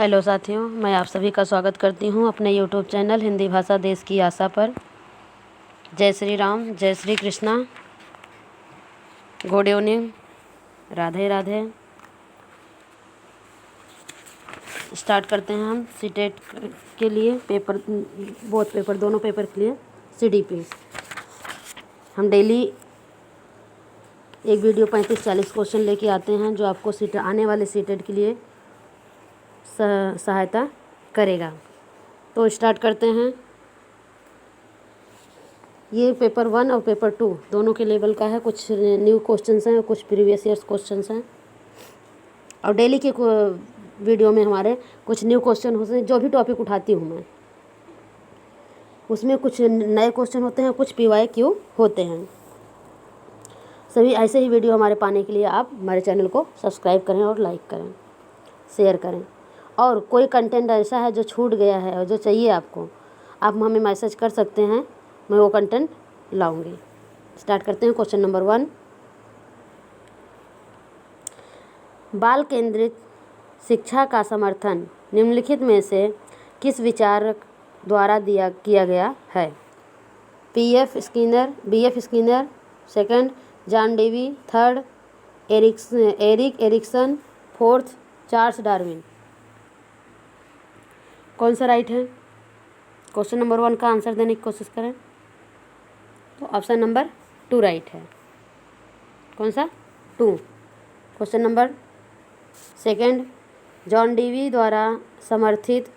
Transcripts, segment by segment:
Hello साथियों, मैं आप सभी का स्वागत करती हूं अपने यूट्यूब चैनल हिंदी भाषा देश की आशा पर। जय श्री राम, जय Shri Krishna, good evening, Radhe Radhe. Start करते हैं हम सीटेट के लिए पेपर दोनों पेपर के लिए सीडीपी। हम डेली एक वीडियो 35-40 क्वेश्चन लेके आते हैं जो आपको आने वाले सीटेट के लिए सहायता करेगा। तो स्टार्ट करते हैं। ये पेपर 1 और पेपर 2 दोनों के लेवल का है। कुछ न्यू क्वेश्चंस हैं और कुछ प्रीवियस ईयर्स क्वेश्चंस हैं। और डेली के वीडियो में हमारे कुछ न्यू क्वेश्चन होते हैं। जो भी टॉपिक उठाती हूँ मैं उसमें कुछ नए क्वेश्चन होते हैं, कुछ PYQ होते हैं। सभी ऐसे ही वीडियो हमारे पाने के लिए आप हमारे चैनल को सब्सक्राइब करें और लाइक करें, शेयर करें। और कोई कंटेंट ऐसा है जो छूट गया है और जो चाहिए आपको, आप हमें मैसेज कर सकते हैं, मैं वो कंटेंट लाऊंगी। स्टार्ट करते हैं। क्वेश्चन नंबर 1, बाल केंद्रित शिक्षा का समर्थन निम्नलिखित में से किस विचारक द्वारा किया गया है? BF Skinner, second John Dewey, third Erik Erikson, fourth Charles Darwin. कौन सा राइट है? क्वेश्चन नंबर 1 का आंसर देने की कोशिश करें तो ऑप्शन नंबर 2 राइट है। कौन सा? 2। क्वेश्चन नंबर 2, जॉन डेवी द्वारा समर्थित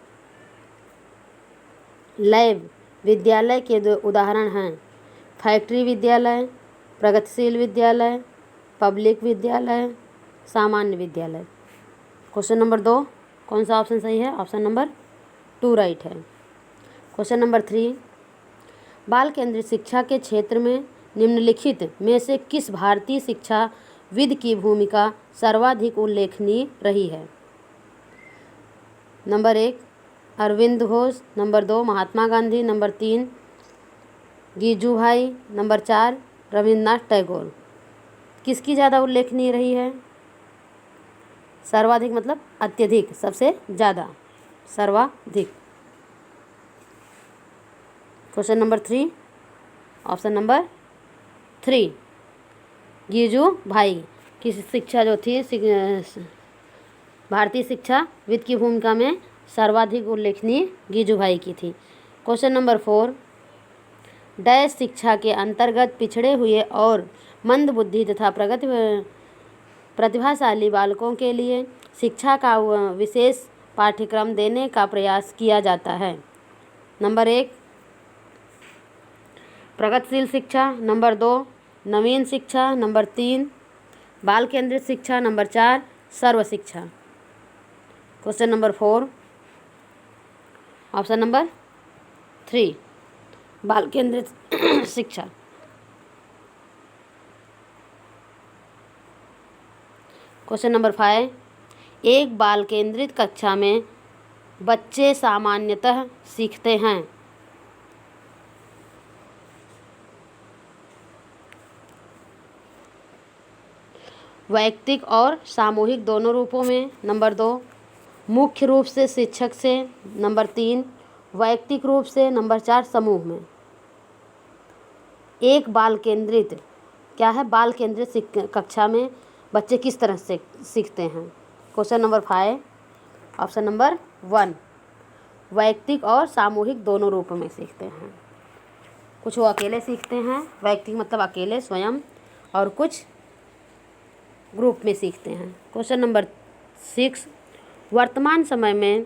लैब विद्यालय के 2 उदाहरण हैं: फैक्ट्री विद्यालय, प्रगतिशील विद्यालय, पब्लिक विद्यालय, सामान्य विद्यालय। क्वेश्चन नंबर 2, कौन सा ऑप्शन सही है? ऑप्शन नंबर 2 राइट है। क्वेश्चन नंबर 3, बाल केंद्रित शिक्षा के क्षेत्र में निम्नलिखित में से किस भारतीय शिक्षाविद की भूमिका सर्वाधिक उल्लेखनीय रही है? Number 1 Arvind Ghosh, number 2 Mahatma Gandhi, number 3 Gijubhai, number 4 Rabindranath Tagore. किसकी ज़्यादा उल्लेखनीय रही है? सर्वाधिक मतलब अत्यधिक, सबसे ज़्यादा, सर्वाधिक। Question number 3, option number 3 Gijubhai की शिक्षा जो थी भारतीय शिक्षाविद की भूमिका में सर्वाधिक उल्लेखनीय गिजुभाई की थी। क्वेश्चन नंबर 4, डैश शिक्षा के अंतर्गत पिछड़े हुए और मंदबुद्धि तथा प्रतिभाशाली बालकों के लिए शिक्षा का विशेष पाठ्यक्रम देने का प्रयास किया जाता है? नंबर 1 प्रगतिशील शिक्षा, नंबर 2 नवीन शिक्षा, नंबर 3 बाल केंद्रित शिक्षा, नंबर 4 सर्व शिक्षा। क्वेश्चन नंबर 4, ऑप्शन नंबर 3 बाल केंद्रित शिक्षा। क्वेश्चन नंबर 5, एक बाल केंद्रित कक्षा में बच्चे सामान्यतः सीखते हैं। वैयक्तिक और सामूहिक दोनों रूपों में, नंबर 2 मुख्य रूप से शिक्षक से, नंबर 3 वैयक्तिक रूप से, नंबर 4 समूह में। एक बाल केंद्रित क्या है? बाल केंद्रित कक्षा में बच्चे किस तरह से सीखते हैं? क्वेश्चन नंबर 5, ऑप्शन नंबर 1 वैयक्तिक और सामूहिक दोनों रूपों में सीखते हैं। कुछ वो अकेले सीखते हैं, वैयक्तिक मतलब अकेले स्वयं, और कुछ ग्रुप में सीखते हैं। क्वेश्चन नंबर 6, वर्तमान समय में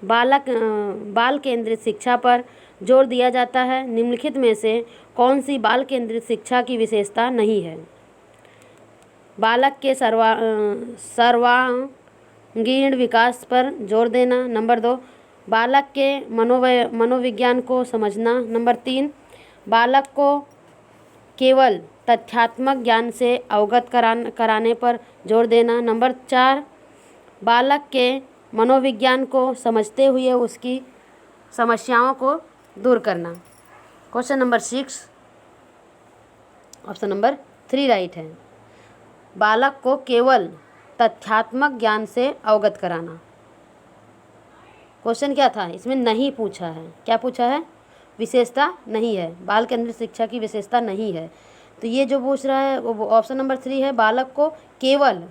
बाल केंद्रित शिक्षा पर जोर दिया जाता है। निम्नलिखित में से कौन सी बाल केंद्रित शिक्षा की विशेषता नहीं है? बालक के सर्वांगीण विकास पर जोर देना, नंबर 2 बालक के मनोविज्ञान को समझना, नंबर 3 बालक को केवल तथ्यात्मक ज्ञान से अवगत कराने पर जोर देना, नंबर 4 बालक के मनोविज्ञान को समझते हुए उसकी समस्याओं को दूर करना। Question number 6, option number 3 right है। बालक को केवल तथ्यात्मक ज्ञान से अवगत कराना। क्वेश्चन क्या था इसमें, नहीं पूछा है। क्या पूछा है? विशेषता नहीं है, बाल केंद्रित शिक्षा की विशेषता नहीं है। तो ये जो पूछ रहा है वो ऑप्शन नंबर 3 है, बालक को केवल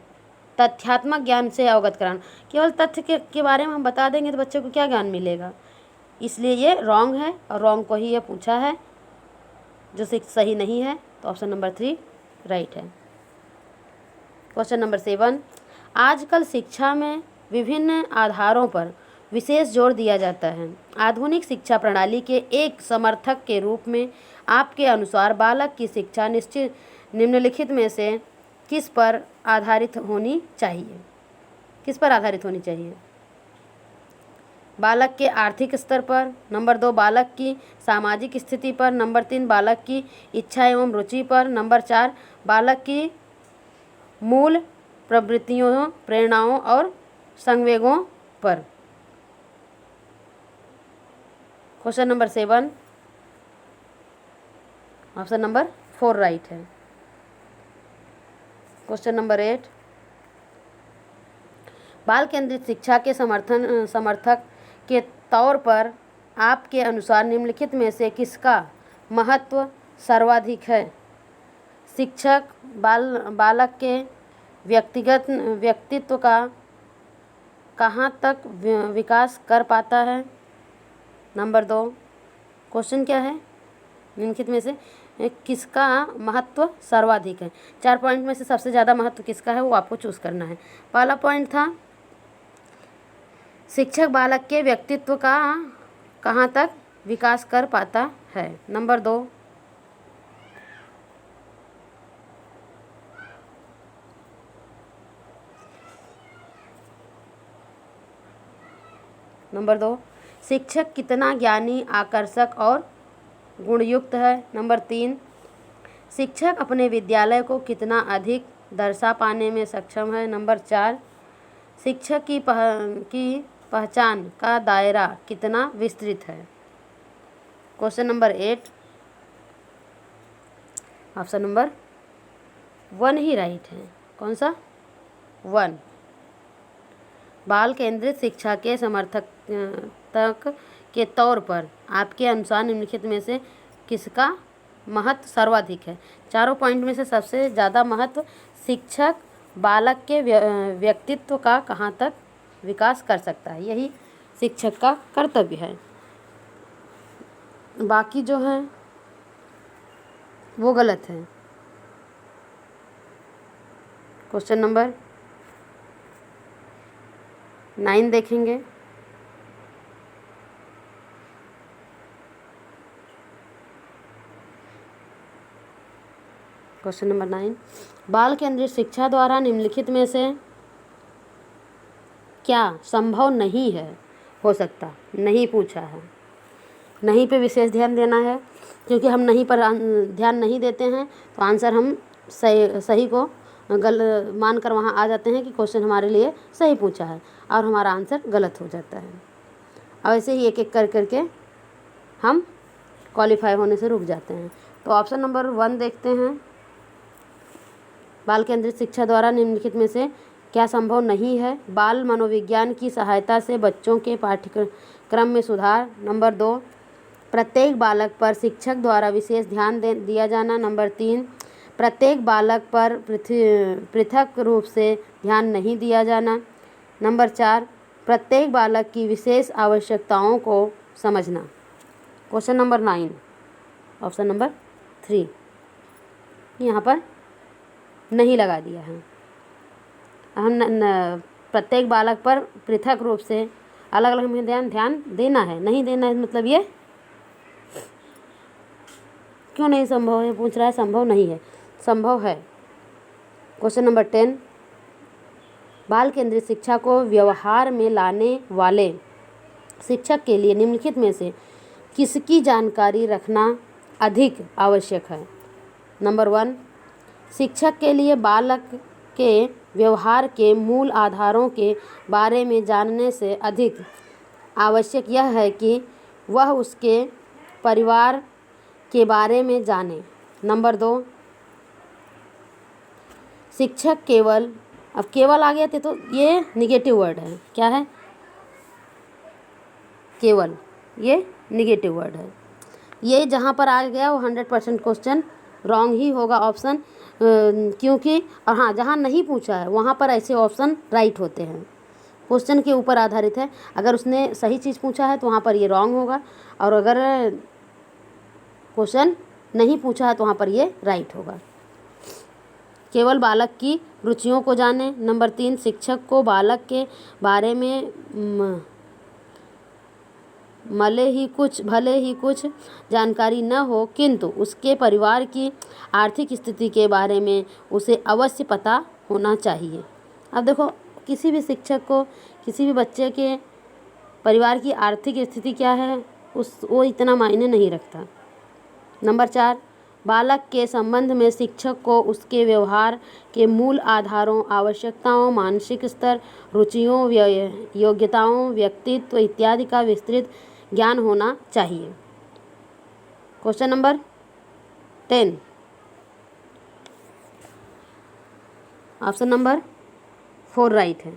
तथ्यात्मक ज्ञान से अवगत कराना। केवल तथ्य के बारे में हम बता देंगे तो बच्चे को क्या ज्ञान मिलेगा, इसलिए ये रॉन्ग है और रॉन्ग को ही ये पूछा है, जो सही नहीं है। तो ऑप्शन नंबर 3 राइट है। क्वेश्चन नंबर 7, आजकल शिक्षा में विभिन्न आधारों पर विशेष जोर दिया जाता है। आधुनिक शिक्षा प्रणाली के एक समर्थक के रूप में आपके अनुसार बालक की शिक्षा निश्चित निम्नलिखित में से किस पर आधारित होनी चाहिए? किस पर आधारित होनी चाहिए? बालक के आर्थिक स्तर पर, नंबर 2 बालक की सामाजिक स्थिति पर, नंबर 3 बालक की इच्छा एवं रुचि पर, नंबर 4 बालक की मूल प्रवृत्तियों, प्रेरणाओं और संवेगों पर। Question number 7 option number 4 right है। क्वेश्चन नंबर 8, बाल केंद्रित शिक्षा के समर्थक के तौर पर आपके अनुसार निम्नलिखित में से किसका महत्व सर्वाधिक है? शिक्षक बालक के व्यक्तित्व का कहाँ तक विकास कर पाता है? नंबर 2 क्वेश्चन क्या है, निम्नलिखित में से किसका महत्व सर्वाधिक है? 4 पॉइंट में से सबसे ज़्यादा महत्व किसका है वो आपको चूज़ करना है। पहला पॉइंट था शिक्षक बालक के व्यक्तित्व का कहाँ तक विकास कर पाता है। नंबर 2 शिक्षक कितना ज्ञानी, आकर्षक और गुणयुक्त है। नंबर 3 शिक्षक अपने विद्यालय को कितना अधिक दर्शा पाने में सक्षम है। नंबर 4 शिक्षक की पहचान का दायरा कितना विस्तृत है। क्वेश्चन नंबर 8 ऑप्शन नंबर 1 ही राइट है। कौन सा? 1। बाल केंद्रित शिक्षा के समर्थक के तौर पर आपके अनुसार निम्नलिखित में से किसका महत्व सर्वाधिक है? चारों पॉइंट में से सबसे ज़्यादा महत्व शिक्षक बालक के व्यक्तित्व का कहाँ तक विकास कर सकता है, यही शिक्षक का कर्तव्य है। बाकी जो है वो गलत है। क्वेश्चन नंबर 9 देखेंगे। क्वेश्चन नंबर 9, बाल केंद्रित शिक्षा द्वारा निम्नलिखित में से क्या संभव नहीं है हो सकता? नहीं पूछा है, नहीं पे विशेष ध्यान देना है, क्योंकि हम नहीं पर ध्यान नहीं देते हैं तो आंसर हम सही को मान कर वहाँ आ जाते हैं कि क्वेश्चन हमारे लिए सही पूछा है और हमारा आंसर गलत हो जाता है। और ऐसे ही एक एक कर करके हम क्वालिफाई होने से रुक जाते हैं। तो ऑप्शन नंबर 1 देखते हैं, बाल केंद्रित शिक्षा द्वारा निम्नलिखित में से क्या संभव नहीं है? बाल मनोविज्ञान की सहायता से बच्चों के पाठ्यक्रम में सुधार। नंबर 2 प्रत्येक बालक पर शिक्षक द्वारा विशेष ध्यान दिया जाना। नंबर 3 प्रत्येक बालक पर पृथक रूप से ध्यान नहीं दिया जाना। नंबर 4 प्रत्येक बालक की विशेष आवश्यकताओं को समझना। क्वेश्चन नंबर 9 ऑप्शन नंबर 3 यहाँ पर नहीं लगा दिया है। हम प्रत्येक बालक पर पृथक रूप से अलग अलग हमें ध्यान देना है, नहीं देना है मतलब ये क्यों नहीं संभव है पूछ रहा है? संभव नहीं है, संभव है। क्वेश्चन नंबर 10 बाल केंद्रित शिक्षा को व्यवहार में लाने वाले शिक्षक के लिए निम्नलिखित में से किसकी जानकारी रखना अधिक आवश्यक है? नंबर 1 शिक्षक के लिए बालक के व्यवहार के मूल आधारों के बारे में जानने से अधिक आवश्यक यह है कि वह उसके परिवार के बारे में जाने। नंबर 2 शिक्षक केवल, अब केवल आ गया थे तो ये निगेटिव वर्ड है, क्या है? केवल, ये निगेटिव वर्ड है। ये जहाँ पर आ गया वो 100% क्वेश्चन रॉन्ग ही होगा ऑप्शन, क्योंकि और हाँ, जहाँ नहीं पूछा है वहाँ पर ऐसे ऑप्शन राइट होते हैं। क्वेश्चन के ऊपर आधारित है, अगर उसने सही चीज़ पूछा है तो वहाँ पर ये रॉन्ग होगा, और अगर क्वेश्चन नहीं पूछा है तो वहाँ पर ये राइट होगा। केवल बालक की रुचियों को जाने। नंबर 3, शिक्षक को बालक के बारे में भले ही कुछ जानकारी न हो, किंतु उसके परिवार की आर्थिक स्थिति के बारे में उसे अवश्य पता होना चाहिए। अब देखो, किसी भी शिक्षक को किसी भी बच्चे के परिवार की आर्थिक स्थिति क्या है वो इतना मायने नहीं रखता। नंबर 4, बालक के संबंध में शिक्षक को उसके व्यवहार के मूल आधारों, आवश्यकताओं, मानसिक स्तर, रुचियों, योग्यताओं, व्यक्तित्व इत्यादि का विस्तृत ज्ञान होना चाहिए। Question number 10, option number 4 right है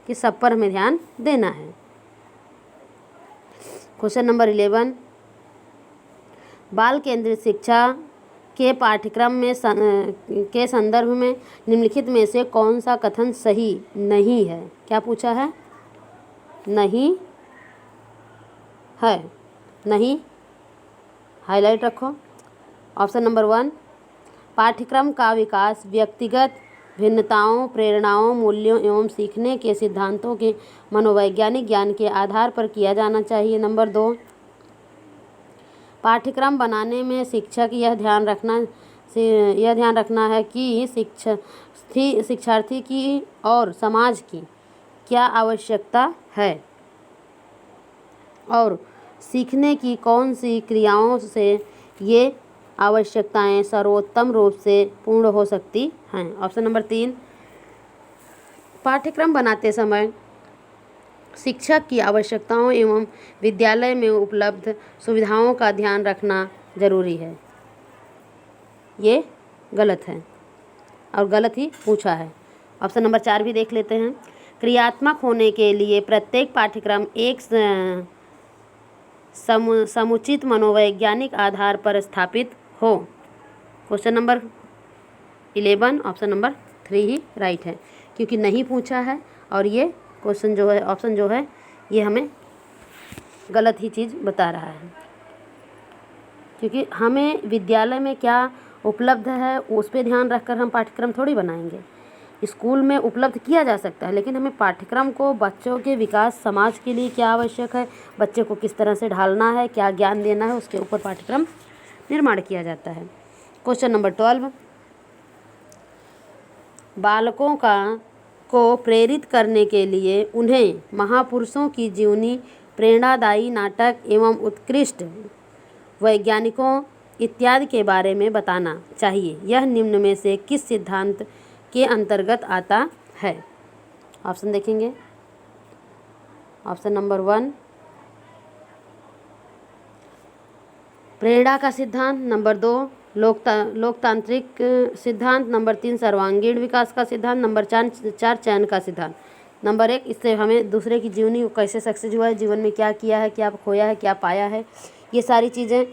कि सब पर हमें ध्यान देना है। क्वेश्चन नंबर 11, बाल केंद्रित शिक्षा के पाठ्यक्रम में के संदर्भ में निम्नलिखित में से कौन सा कथन सही नहीं है? क्या पूछा है? नहीं है, नहीं हाईलाइट रखो। ऑप्शन नंबर 1, पाठ्यक्रम का विकास व्यक्तिगत भिन्नताओं, प्रेरणाओं, मूल्यों एवं सीखने के सिद्धांतों के मनोवैज्ञानिक ज्ञान के आधार पर किया जाना चाहिए। नंबर 2, पाठ्यक्रम बनाने में शिक्षक यह ध्यान रखना है कि शिक्षार्थी की और समाज की क्या आवश्यकता है और सीखने की कौन सी क्रियाओं से ये आवश्यकताएं सर्वोत्तम रूप से पूर्ण हो सकती हैं। ऑप्शन नंबर 3, पाठ्यक्रम बनाते समय शिक्षक की आवश्यकताओं एवं विद्यालय में उपलब्ध सुविधाओं का ध्यान रखना जरूरी है। ये गलत है और गलत ही पूछा है। ऑप्शन नंबर 4 भी देख लेते हैं। क्रियात्मक होने के लिए प्रत्येक पाठ्यक्रम एक समुचित मनोवैज्ञानिक आधार पर स्थापित हो। क्वेश्चन नंबर 11 ऑप्शन नंबर 3 ही राइट है, क्योंकि नहीं पूछा है और ये क्वेश्चन जो है, ऑप्शन जो है, ये हमें गलत ही चीज़ बता रहा है। क्योंकि हमें विद्यालय में क्या उपलब्ध है उस पर ध्यान रखकर हम पाठ्यक्रम थोड़ी बनाएंगे। स्कूल में उपलब्ध किया जा सकता है, लेकिन हमें पाठ्यक्रम को बच्चों के विकास, समाज के लिए क्या आवश्यक है, बच्चे को किस तरह से ढालना है, क्या ज्ञान देना है, उसके ऊपर पाठ्यक्रम निर्माण किया जाता है। क्वेश्चन नंबर 12, बालकों को प्रेरित करने के लिए उन्हें महापुरुषों की जीवनी, प्रेरणादायी नाटक एवं उत्कृष्ट वैज्ञानिकों इत्यादि के बारे में बताना चाहिए। यह निम्न में से किस सिद्धांत के अंतर्गत आता है? ऑप्शन देखेंगे। ऑप्शन नंबर 1, प्रेरणा का सिद्धांत। नंबर 2, लोकतांत्रिक सिद्धांत। नंबर 3, सर्वांगीण विकास का सिद्धांत। नंबर 4, चयन का सिद्धांत। नंबर 1, इससे हमें दूसरे की जीवनी, कैसे सक्सेस हुआ है, जीवन में क्या किया है, क्या खोया है, क्या पाया है, ये सारी चीज़ें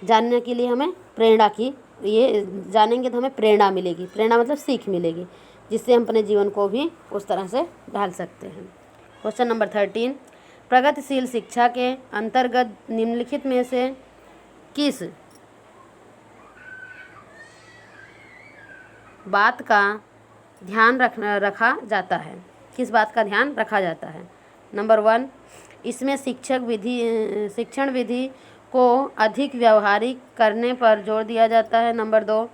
जानने के लिए हमें प्रेरणा की, ये जानेंगे तो हमें प्रेरणा मिलेगी। प्रेरणा मतलब सीख मिलेगी, जिससे हम अपने जीवन को भी उस तरह से ढाल सकते हैं। क्वेश्चन नंबर 13, प्रगतिशील शिक्षा के अंतर्गत निम्नलिखित में से किस बात का ध्यान रखा जाता है? किस बात का ध्यान रखा जाता है? नंबर 1, इसमें शिक्षण विधि को अधिक व्यावहारिक करने पर जोर दिया जाता है। नंबर 2,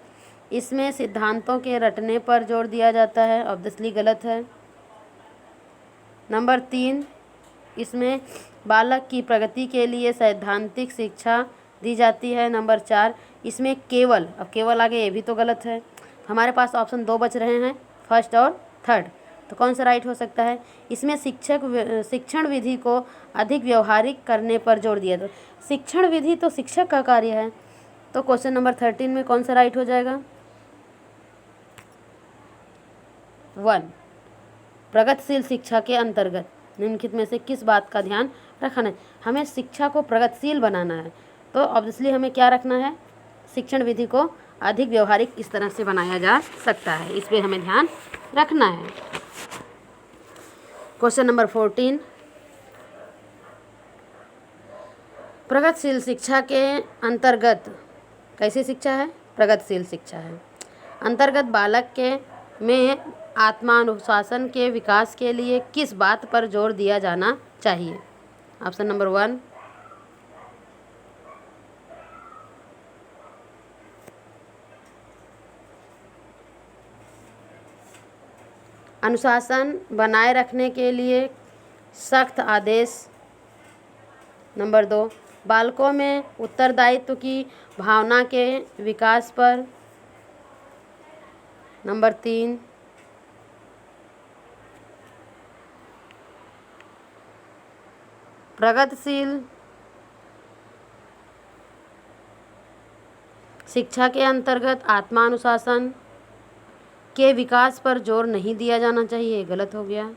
इसमें सिद्धांतों के रटने पर जोर दिया जाता है, ऑब्वियसली गलत है। नंबर 3, इसमें बालक की प्रगति के लिए सैद्धांतिक शिक्षा दी जाती है। नंबर 4, इसमें केवल, अब केवल आगे, ये भी तो गलत है। हमारे पास ऑप्शन 2 बच रहे हैं, फर्स्ट और थर्ड, तो कौन सा राइट हो सकता है? इसमें शिक्षण विधि को अधिक व्यवहारिक करने पर जोर दिया था। शिक्षण विधि तो शिक्षक का कार्य है, तो क्वेश्चन नंबर 13 में कौन सा राइट हो जाएगा? 1, प्रगतिशील शिक्षा के अंतर्गत निम्नलिखित में से किस बात का ध्यान रखना है? हमें शिक्षा को प्रगतिशील बनाना है, तो ऑब्वियसली हमें क्या रखना है? शिक्षण विधि को अधिक व्यवहारिक किस तरह से बनाया जा सकता है, इस पर हमें ध्यान रखना है। क्वेश्चन नंबर 14, प्रगतिशील शिक्षा के अंतर्गत कैसी शिक्षा है? प्रगतिशील शिक्षा है। अंतर्गत बालक के में आत्मानुशासन के विकास के लिए किस बात पर जोर दिया जाना चाहिए? ऑप्शन नंबर 1, अनुशासन बनाए रखने के लिए सख्त आदेश। नंबर 2, बालकों में उत्तरदायित्व की भावना के विकास पर। नंबर 3, प्रगतिशील शिक्षा के अंतर्गत आत्मानुशासन के विकास पर जोर नहीं दिया जाना चाहिए, गलत हो गया।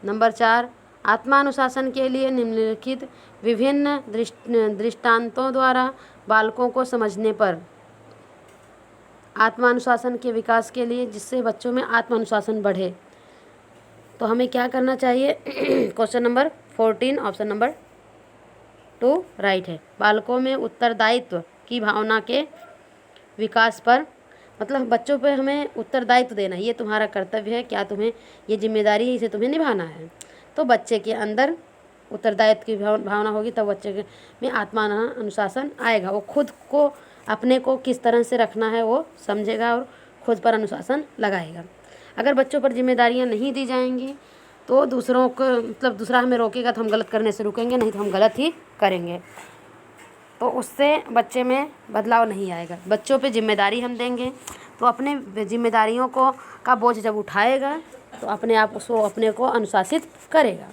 नंबर 4, आत्मानुशासन के लिए निम्नलिखित विभिन्न दृष्टांतों द्वारा बालकों को समझने पर। आत्मानुशासन के विकास के लिए, जिससे बच्चों में आत्मानुशासन बढ़े, तो हमें क्या करना चाहिए? Question number 14 option number 2 right है। बालकों में उत्तरदायित्व की भावना के विकास पर, मतलब बच्चों पे हमें उत्तरदायित्व देना है, ये तुम्हारा कर्तव्य है, क्या तुम्हें ये जिम्मेदारी है, इसे तुम्हें निभाना है। तो बच्चे के अंदर उत्तरदायित्व की भावना होगी, तब बच्चे में आत्मानुशासन आएगा। वो खुद को, अपने को किस तरह से रखना है वो समझेगा और खुद पर अनुशासन लगाएगा। अगर बच्चों पर जिम्मेदारियां नहीं दी जाएंगी तो दूसरों को, मतलब दूसरा हमें रोकेगा तो हम गलत करने से रुकेंगे, नहीं तो हम गलत ही करेंगे, तो उससे बच्चे में बदलाव नहीं आएगा। बच्चों पे जिम्मेदारी हम देंगे तो अपने जिम्मेदारियों को का बोझ जब उठाएगा तो अपने आप उसको, अपने को अनुशासित करेगा।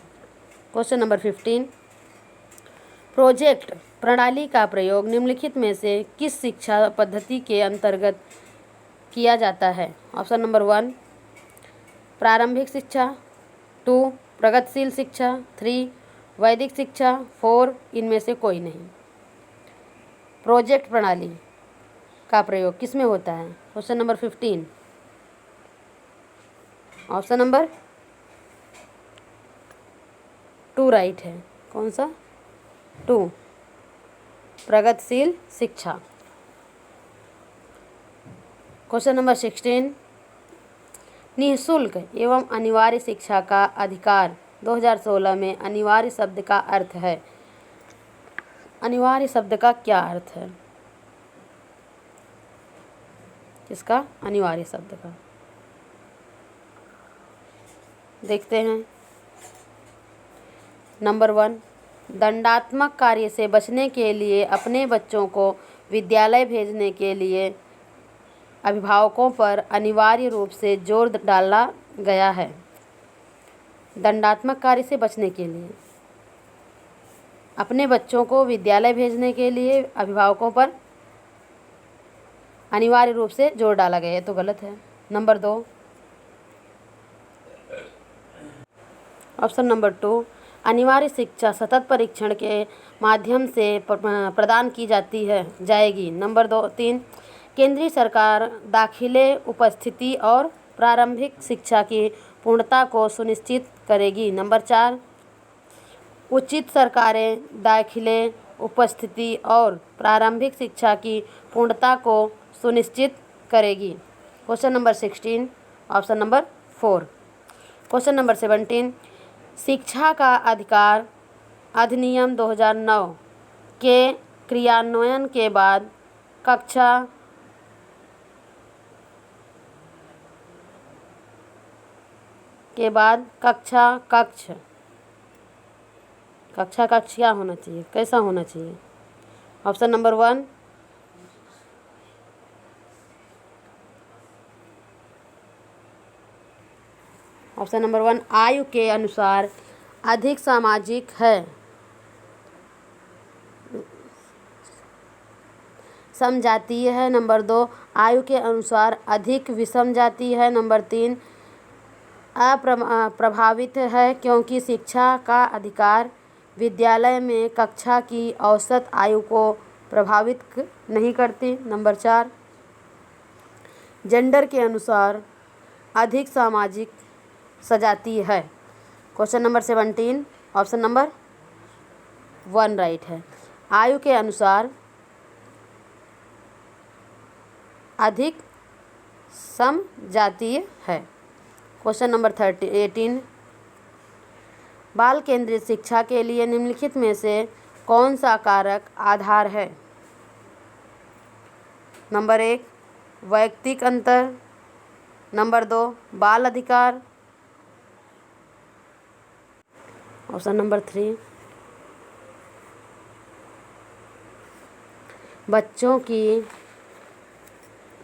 क्वेश्चन नंबर 15, प्रोजेक्ट प्रणाली का प्रयोग निम्नलिखित में से किस शिक्षा पद्धति के अंतर्गत किया जाता है? ऑप्शन नंबर 1, प्रारंभिक शिक्षा। 2, प्रगतिशील शिक्षा। 3, वैदिक शिक्षा। 4, इनमें से कोई नहीं। प्रोजेक्ट प्रणाली का प्रयोग किस में होता है? Question number 15 option number 2 right है। कौन सा? 2, प्रगतिशील शिक्षा। क्वेश्चन नंबर 16, निःशुल्क एवं अनिवार्य शिक्षा का अधिकार 2016 में अनिवार्य शब्द का अर्थ है। अनिवार्य शब्द का क्या अर्थ है? किसका? अनिवार्य शब्द का। देखते हैं। नंबर 1, दंडात्मक कार्य से बचने के लिए अपने बच्चों को विद्यालय भेजने के लिए अभिभावकों पर अनिवार्य रूप से जोर डाला गया है। दंडात्मक कार्य से बचने के लिए अपने बच्चों को विद्यालय भेजने के लिए अभिभावकों पर अनिवार्य रूप से जोर डाला गया है, तो गलत है। नंबर 2, ऑप्शन नंबर 2, अनिवार्य शिक्षा सतत परीक्षण के माध्यम से प्रदान की जाएगी। नंबर 3, केंद्रीय सरकार दाखिले, उपस्थिति और प्रारंभिक शिक्षा की पूर्णता को सुनिश्चित करेगी। नंबर 4, उचित सरकारें दाखिले, उपस्थिति और प्रारंभिक शिक्षा की पूर्णता को सुनिश्चित करेगी। Question number 16 option number 4। Question number 17, शिक्षा का अधिकार अधिनियम 2009 के क्रियान्वयन के बाद कक्षा कक्ष क्या होना चाहिए, कैसा होना चाहिए? ऑप्शन नंबर 1, ऑप्शन नंबर 1 आयु के अनुसार अधिक सामाजिक है, समजातीय है। नंबर 2, आयु के अनुसार अधिक विषम जातीय है। नंबर 3, प्रभावित है क्योंकि शिक्षा का अधिकार विद्यालय में कक्षा की औसत आयु को प्रभावित नहीं करती। नंबर 4, जेंडर के अनुसार अधिक सामाजिक सजाती है। Question number 17, option number 1 right है। आयु के अनुसार अधिक समजातीय है। क्वेश्चन नंबर 18, बाल केंद्रित शिक्षा के लिए निम्नलिखित में से कौन सा कारक आधार है? नंबर 1, वैयक्तिक अंतर। नंबर 2, बाल अधिकार। ऑप्शन नंबर 3, बच्चों की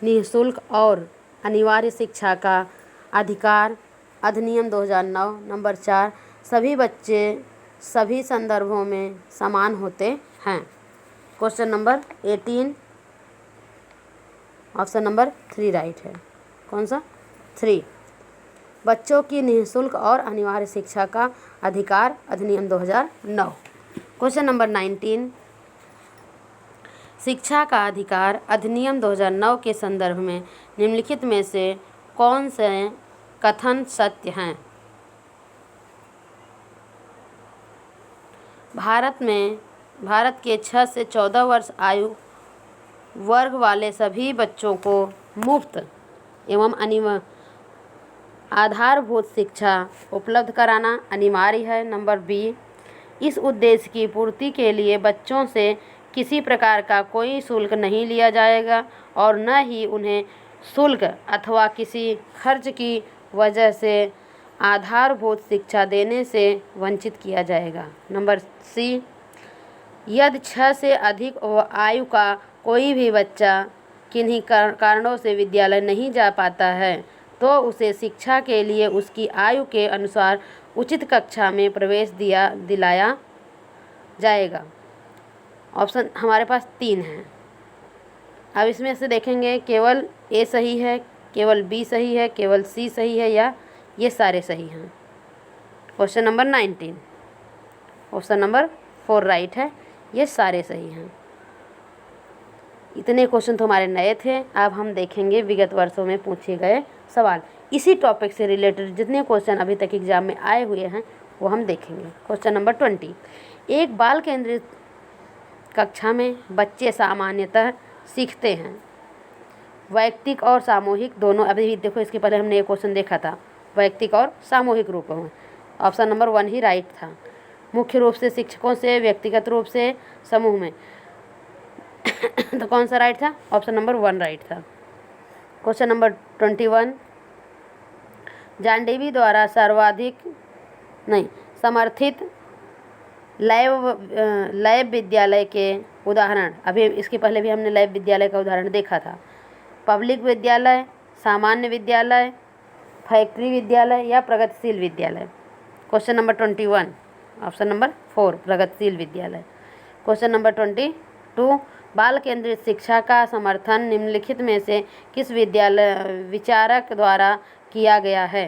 निःशुल्क और अनिवार्य शिक्षा का अधिकार अधिनियम 2009। नंबर 4, सभी बच्चे सभी संदर्भों में समान होते हैं। Question number 18, option number 3 right है। कौन सा? 3, बच्चों की निःशुल्क और अनिवार्य शिक्षा का अधिकार अधिनियम 2009। क्वेश्चन नंबर 19, शिक्षा का अधिकार अधिनियम 2009 के संदर्भ में निम्नलिखित में से कौन से कथन सत्य हैं? भारत के 6 से 14 वर्ष आयु वर्ग वाले सभी बच्चों को मुफ्त एवं आधारभूत शिक्षा उपलब्ध कराना अनिवार्य है। नंबर बी, इस उद्देश्य की पूर्ति के लिए बच्चों से किसी प्रकार का कोई शुल्क नहीं लिया जाएगा और न ही उन्हें शुल्क अथवा किसी खर्च की वजह से आधारभूत शिक्षा देने से वंचित किया जाएगा। नंबर सी, यदि 6 से अधिक आयु का कोई भी बच्चा किन्हीं कारणों से विद्यालय नहीं जा पाता है तो उसे शिक्षा के लिए उसकी आयु के अनुसार उचित कक्षा में प्रवेश दिलाया जाएगा। ऑप्शन हमारे पास 3 हैं। अब इसमें से देखेंगे केवल ए सही है, केवल बी सही है, केवल सी सही है या ये सारे सही हैं। Question number 19, option number 4 right है, ये सारे सही हैं। इतने क्वेश्चन तो हमारे नए थे। अब हम देखेंगे विगत वर्षों में पूछे गए सवाल। इसी टॉपिक से रिलेटेड जितने क्वेश्चन अभी तक एग्जाम में आए हुए हैं वो हम देखेंगे। क्वेश्चन नंबर 20, एक बाल केंद्रित कक्षा में बच्चे सामान्यतः सीखते हैं वैयक्तिक और सामूहिक दोनों। अभी देखो इसके पहले हमने एक क्वेश्चन देखा था वैयक्तिक और सामूहिक रूपों में। ऑप्शन नंबर 1 ही राइट था। मुख्य रूप से शिक्षकों से, व्यक्तिगत रूप से, समूह में तो कौन सा राइट था? ऑप्शन नंबर 1 राइट था। क्वेश्चन नंबर 21, जान डेवी द्वारा समर्थित लैब विद्यालय के उदाहरण। अभी इसके पहले भी हमने लैब विद्यालय का उदाहरण देखा था। पब्लिक विद्यालय, सामान्य विद्यालय, फैक्ट्री विद्यालय या प्रगतिशील विद्यालय। क्वेश्चन नंबर 21, ऑप्शन नंबर 4 प्रगतिशील विद्यालय। क्वेश्चन नंबर 22, बाल केंद्रित शिक्षा का समर्थन निम्नलिखित में से किस विचारक द्वारा किया गया है?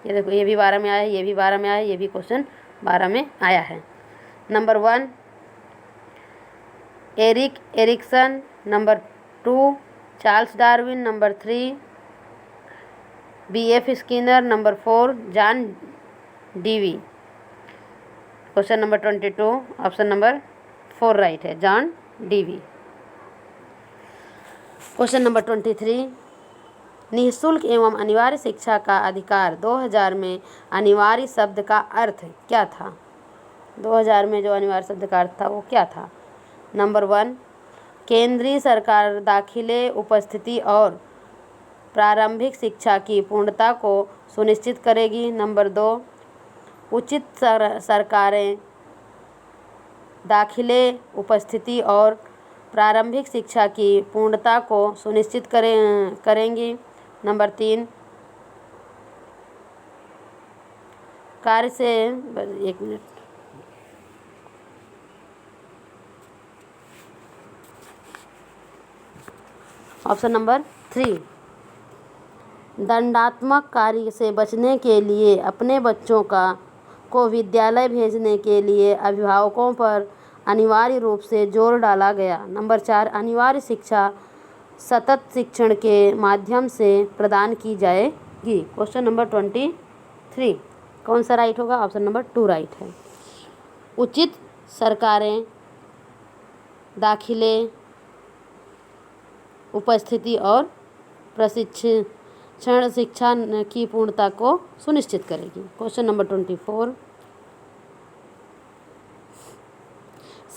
ये देखो, ये भी 12 में आया है, ये भी 12 में आया है, ये भी क्वेश्चन 12 में आया है। Number 1 Erik Erikson, number 2 Charles Darwin, number 3 B.F. Skinner, number 4 John Dewey. Question number 22, option number 4 right है, जॉन डीवी। क्वेश्चन नंबर 23, निःशुल्क एवं अनिवार्य शिक्षा का अधिकार 2000 में अनिवार्य शब्द का अर्थ क्या था? 2000 में जो अनिवार्य शब्द का अर्थ था वो क्या था? नंबर 1, केंद्रीय सरकार दाखिले, उपस्थिति और प्रारंभिक शिक्षा की पूर्णता को सुनिश्चित करेगी। नंबर 2, उचित सरकारें दाखिले, उपस्थिति और प्रारंभिक शिक्षा की पूर्णता को सुनिश्चित करेंगी। नंबर 3, कार्य से 1 मिनट, ऑप्शन नंबर 3 दंडात्मक कार्य से बचने के लिए अपने बच्चों को विद्यालय भेजने के लिए अभिभावकों पर अनिवार्य रूप से जोर डाला गया। नंबर 4, अनिवार्य शिक्षा सतत शिक्षण के माध्यम से प्रदान की जाएगी। क्वेश्चन नंबर 23 कौन सा राइट होगा? ऑप्शन नंबर 2 राइट है। उचित सरकारें दाखिले, उपस्थिति और प्रशिक्षण शिक्षा की पूर्णता को सुनिश्चित करेगी। क्वेश्चन नंबर 24,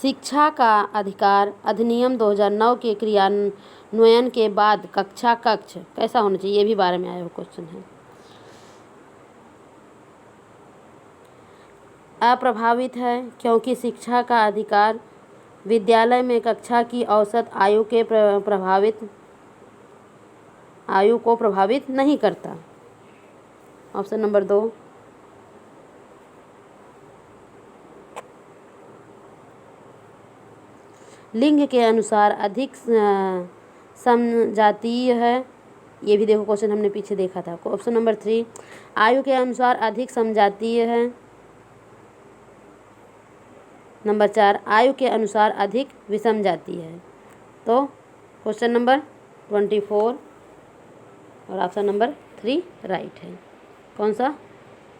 शिक्षा का अधिकार अधिनियम 2009 के क्रियान्वयन के बाद कक्षा कक्ष कैसा होना चाहिए? ये भी बारे में आया हुआ क्वेश्चन है। अप्रभावित है क्योंकि शिक्षा का अधिकार विद्यालय में कक्षा की औसत आयु को प्रभावित नहीं करता। ऑप्शन नंबर 2, लिंग के अनुसार अधिक समजातीय है। ये भी देखो क्वेश्चन हमने पीछे देखा था। ऑप्शन नंबर 3, आयु के अनुसार अधिक समजातीय है। नंबर 4, आयु के अनुसार अधिक विषम जातीय है। तो क्वेश्चन नंबर 24 और ऑप्शन नंबर 3 राइट है। कौन सा?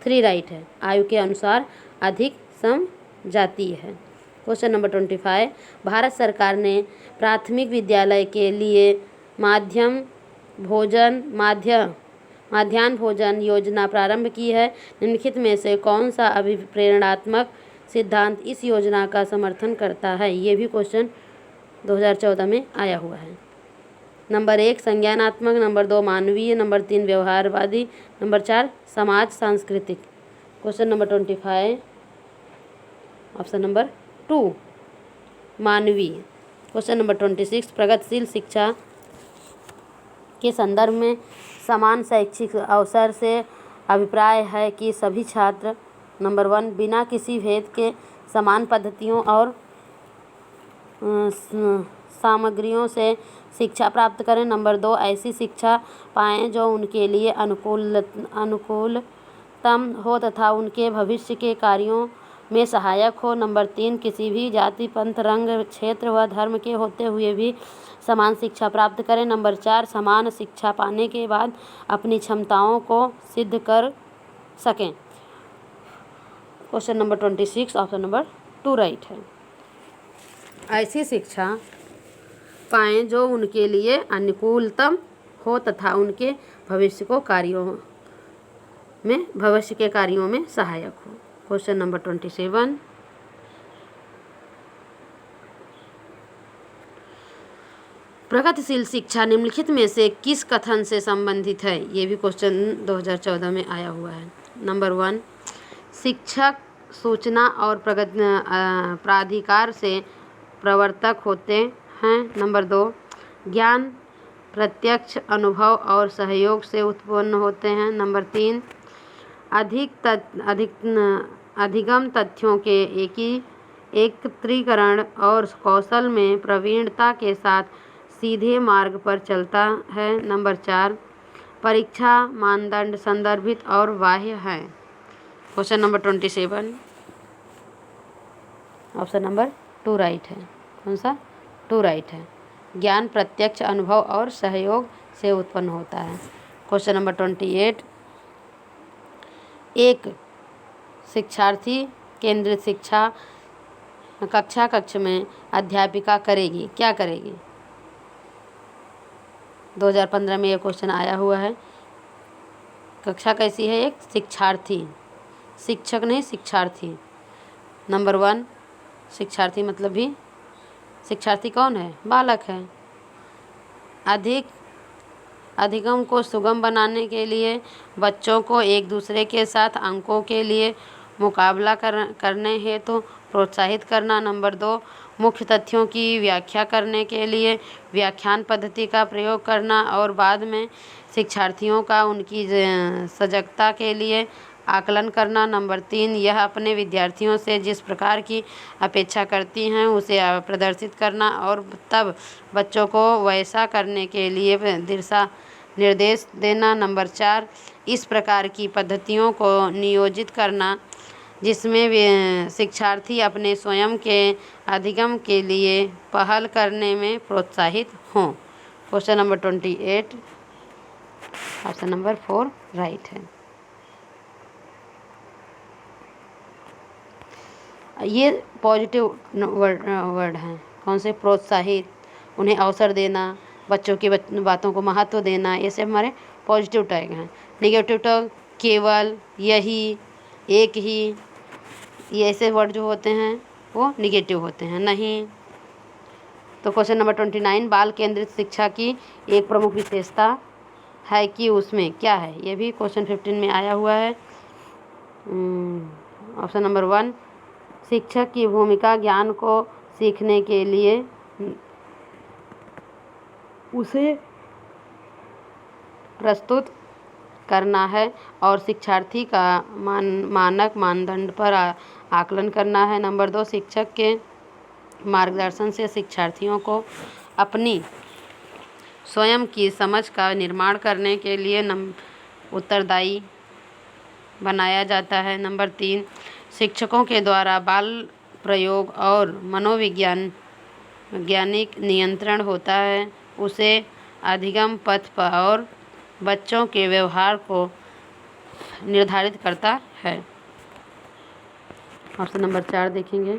3 राइट है, आयु के अनुसार अधिक समजातीय है। क्वेश्चन नंबर 25, भारत सरकार ने प्राथमिक विद्यालय के लिए मध्याह्न भोजन योजना प्रारंभ की है। निम्नलिखित में से कौन सा अभिप्रेरणात्मक सिद्धांत इस योजना का समर्थन करता है? ये भी क्वेश्चन 2014 में आया हुआ है। नंबर 1 संज्ञानात्मक, नंबर 2 मानवीय, नंबर 3 व्यवहारवादी, नंबर 4 समाज सांस्कृतिक। क्वेश्चन नंबर 25 ऑप्शन नंबर 2 मानवीय। क्वेश्चन नंबर 26 प्रगतिशील शिक्षा के संदर्भ में समान शैक्षिक अवसर से अभिप्राय है कि सभी छात्र नंबर 1 बिना किसी भेद के समान पद्धतियों और सामग्रियों से शिक्षा प्राप्त करें। नंबर 2 ऐसी शिक्षा पाएं जो उनके लिए अनुकूलतम हो तथा उनके भविष्य के कार्यों में सहायक हो। नंबर 3 किसी भी जाति, पंथ, रंग, क्षेत्र व धर्म के होते हुए भी समान शिक्षा प्राप्त करें। नंबर 4 समान शिक्षा पाने के बाद अपनी क्षमताओं को सिद्ध कर सकें। Question number 26 option number 2 right है। ऐसी शिक्षा पाएं जो उनके लिए अनुकूलतम हो तथा उनके भविष्य के कार्यों में सहायक हो। क्वेश्चन नंबर 27 प्रगतिशील शिक्षा निम्नलिखित में से किस कथन से संबंधित है? ये भी क्वेश्चन 2014 में आया हुआ है। नंबर 1 शिक्षक सूचना और प्राधिकार से प्रवर्तक होते हैं। नंबर 2 ज्ञान प्रत्यक्ष अनुभव और सहयोग से उत्पन्न होते हैं। नंबर 3 अधिगम तथ्यों के एकत्रीकरण और कौशल में प्रवीणता के साथ सीधे मार्ग पर चलता है। नंबर 4 परीक्षा मानदंड संदर्भित और बाह्य है। Question number 27 option number 2 right है। कौन सा? 2 राइट है। ज्ञान प्रत्यक्ष अनुभव और सहयोग से उत्पन्न होता है। क्वेश्चन नंबर 28 एक शिक्षार्थी केंद्रित शिक्षा कक्ष में अध्यापिका करेगी, क्या करेगी? 2015 में ये क्वेश्चन आया हुआ है। कक्षा कैसी है? एक शिक्षार्थी, शिक्षक नहीं शिक्षार्थी। नंबर 1 शिक्षार्थी मतलब भी शिक्षार्थी कौन है? बालक है। अधिगम को सुगम बनाने के लिए बच्चों को एक दूसरे के साथ अंकों के लिए मुकाबला करने हेतु प्रोत्साहित करना। नंबर 2 मुख्य तथ्यों की व्याख्या करने के लिए व्याख्यान पद्धति का प्रयोग करना और बाद में शिक्षार्थियों का उनकी सजगता के लिए आकलन करना। नंबर 3 यह अपने विद्यार्थियों से जिस प्रकार की अपेक्षा करती हैं उसे प्रदर्शित करना और तब बच्चों को वैसा करने के लिए निर्देश देना। नंबर 4, इस प्रकार की पद्धतियों को नियोजित करना जिसमें शिक्षार्थी अपने स्वयं के अधिगम के लिए पहल करने में प्रोत्साहित हों। Question number 28, option number 4 right है। ये पॉजिटिव वर्ड हैं। कौन से? प्रोत्साहित, उन्हें अवसर देना, बच्चों की बातों को महत्व देना, ये सब हमारे पॉजिटिव टैग हैं। नेगेटिव टैग केवल, यही, एक ही, ये ऐसे वर्ड जो होते हैं वो निगेटिव होते हैं। नहीं। तो क्वेश्चन नंबर 29, बाल केंद्रित शिक्षा की एक प्रमुख विशेषता है कि उसमें क्या है? ये भी क्वेश्चन 15 में आया हुआ है। ऑप्शन नंबर 1, शिक्षक की भूमिका ज्ञान को सीखने के लिए उसे प्रस्तुत करना है और शिक्षार्थी का मानक मानदंड पर आकलन करना है। नंबर 2, शिक्षक के मार्गदर्शन से शिक्षार्थियों को अपनी स्वयं की समझ का निर्माण करने के लिए उत्तरदायी बनाया जाता है। नंबर 3, शिक्षकों के द्वारा बाल प्रयोग और वैज्ञानिक नियंत्रण होता है, उसे अधिगम पथ पर और बच्चों के व्यवहार को निर्धारित करता है। ऑप्शन नंबर 4 देखेंगे।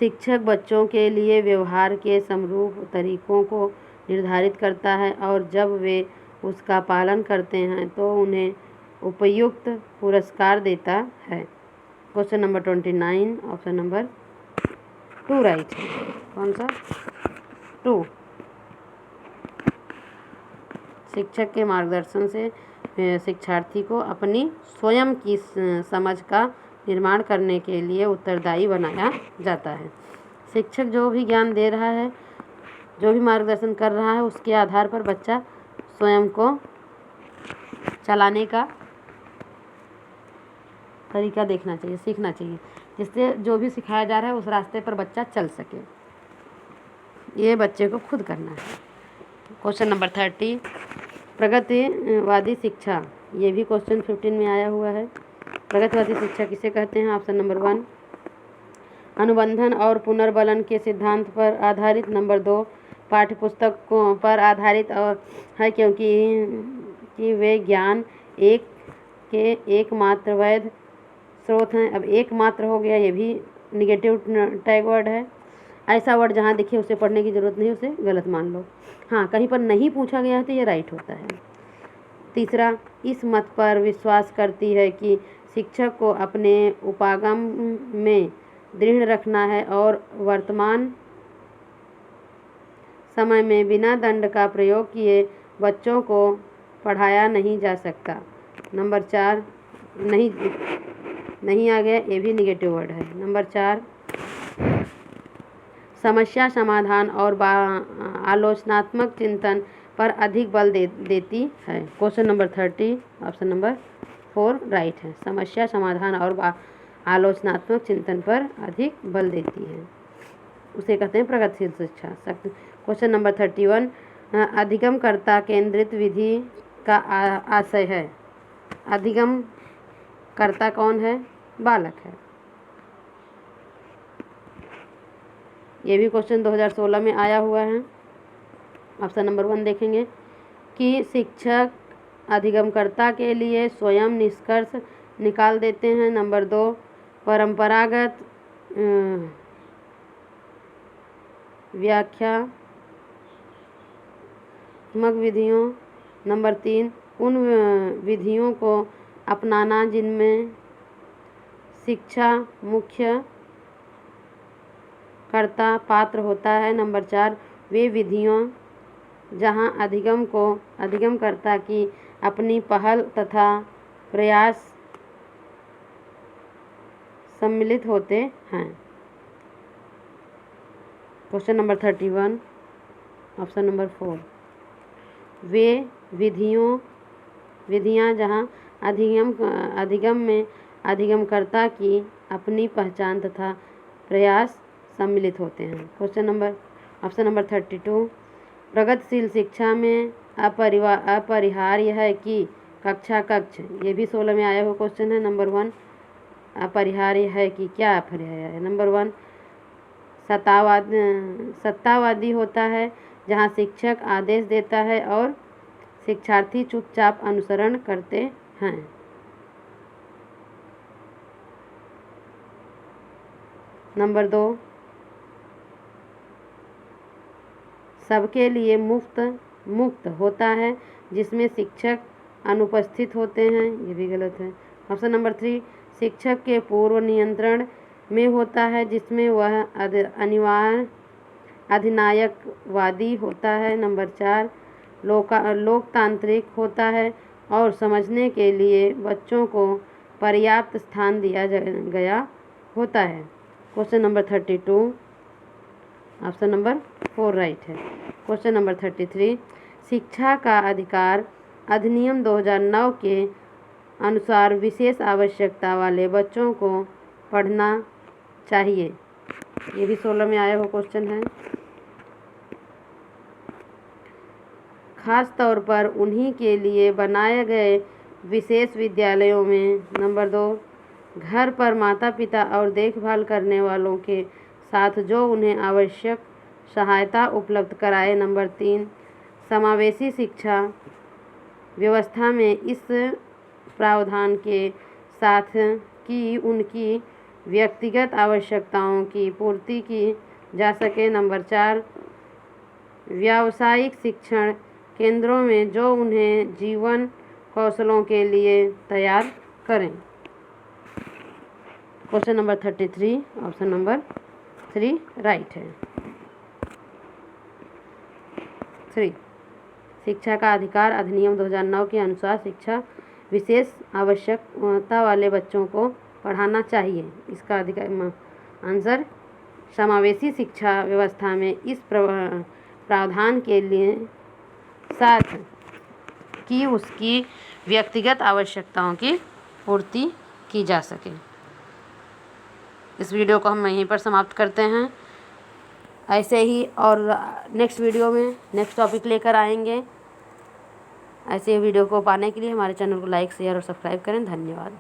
शिक्षक बच्चों के लिए व्यवहार के समरूप तरीकों को निर्धारित करता है और जब वे उसका पालन करते हैं तो उन्हें उपयुक्त पुरस्कार देता है। Question number 29, option number 2 right है। कौन सा? 2। शिक्षक के मार्गदर्शन से शिक्षार्थी को अपनी स्वयं की समझ का निर्माण करने के लिए उत्तरदायी बनाया जाता है। शिक्षक जो भी ज्ञान दे रहा है, जो भी मार्गदर्शन कर रहा है, उसके आधार पर बच्चा स्वयं को चलाने का तरीका देखना चाहिए, सीखना चाहिए, जिससे जो भी सिखाया जा रहा है उस रास्ते पर बच्चा चल सके। ये बच्चे को खुद करना है। क्वेश्चन नंबर 30, प्रगतिवादी शिक्षा, ये भी क्वेश्चन 15 में आया हुआ है। प्रगतिवादी शिक्षा किसे कहते हैं? ऑप्शन नंबर 1, अनुबंधन और पुनर्बलन के सिद्धांत पर आधारित। नंबर 2, पाठ्यपुस्तकों पर आधारित और है क्योंकि वे ज्ञान के एकमात्र वैध स्रोत हैं। अब एकमात्र हो गया, ये भी निगेटिव टैग वर्ड है। ऐसा वर्ड जहाँ दिखे उसे पढ़ने की ज़रूरत नहीं, उसे गलत मान लो। हाँ, कहीं पर नहीं पूछा गया है तो ये राइट होता है। तीसरा, इस मत पर विश्वास करती है कि शिक्षक को अपने उपागम में दृढ़ रखना है और वर्तमान समय में बिना दंड का प्रयोग किए बच्चों को पढ़ाया नहीं जा सकता। नंबर 4 नहीं आ गया, ये भी निगेटिव वर्ड है। नंबर 4, समस्या समाधान और आलोचनात्मक चिंतन पर अधिक बल देती है। Question number 30, option number 4 right है। समस्या समाधान और आलोचनात्मक चिंतन पर अधिक बल देती है, उसे कहते हैं प्रगतिशील शिक्षा। क्वेश्चन नंबर 31, अधिगमकर्ता केंद्रित विधि का आशय है। अधिगमकर्ता कौन है? बालक है। ये भी क्वेश्चन 2016 में आया हुआ है। ऑप्शन नंबर 1 देखेंगे कि शिक्षक अधिगमकर्ता के लिए स्वयं निष्कर्ष निकाल देते हैं। नंबर 2, परंपरागत व्याख्यात्मक विधियों। नंबर 3, उन विधियों को अपनाना जिनमें शिक्षा मुख्य कर्ता पात्र होता है। नंबर 4, वे विधियों जहां अधिगमकर्ता की अपनी पहल तथा प्रयास सम्मिलित होते हैं। क्वेश्चन नंबर 31, ऑप्शन नंबर 4, वे विधियां जहां अधिगम में अधिगमकर्ता की अपनी पहचान तथा प्रयास सम्मिलित होते हैं। ऑप्शन नंबर 32, प्रगतिशील शिक्षा में अपरिहार्य है कि कक्षा कक्ष, ये भी 16 में आया हुआ क्वेश्चन है। नंबर 1, अपरिहार्य है कि क्या अपरिहार्य है। नंबर 1, सत्तावादी होता है जहाँ शिक्षक आदेश देता है और शिक्षार्थी चुपचाप अनुसरण करते हैं। नंबर 2, सबके लिए मुक्त होता है जिसमें शिक्षक अनुपस्थित होते हैं, ये भी गलत है। ऑप्शन नंबर 3, शिक्षक के पूर्व नियंत्रण में होता है जिसमें वह अनिवार्य अधिनायकवादी होता है। नंबर 4, लोकतांत्रिक होता है और समझने के लिए बच्चों को पर्याप्त स्थान दिया गया होता है। Question number 32, option number 4 right है। क्वेश्चन नंबर 33, शिक्षा का अधिकार अधिनियम 2009 के अनुसार विशेष आवश्यकता वाले बच्चों को पढ़ना चाहिए, ये भी 16 में आया हुआ क्वेश्चन है। खास तौर पर उन्हीं के लिए बनाए गए विशेष विद्यालयों में। नंबर 2, घर पर माता पिता और देखभाल करने वालों के साथ जो उन्हें आवश्यक सहायता उपलब्ध कराए। नंबर 3, समावेशी शिक्षा व्यवस्था में इस प्रावधान के साथ कि उनकी व्यक्तिगत आवश्यकताओं की पूर्ति की जा सके। नंबर 4, व्यावसायिक शिक्षण केंद्रों में जो उन्हें जीवन कौशलों के लिए तैयार करें। Question number 33, option number 3 right है। 3, शिक्षा का अधिकार अधिनियम 2009 के अनुसार शिक्षा विशेष आवश्यकता वाले बच्चों को पढ़ाना चाहिए। इसका अधिकार आंसर समावेशी शिक्षा व्यवस्था में इस प्रावधान के लिए साथ कि उसकी व्यक्तिगत आवश्यकताओं की पूर्ति की जा सके। इस वीडियो को हम यहीं पर समाप्त करते हैं। ऐसे ही और नेक्स्ट वीडियो में नेक्स्ट टॉपिक लेकर आएंगे। ऐसे वीडियो को पाने के लिए हमारे चैनल को लाइक शेयर और सब्सक्राइब करें। धन्यवाद।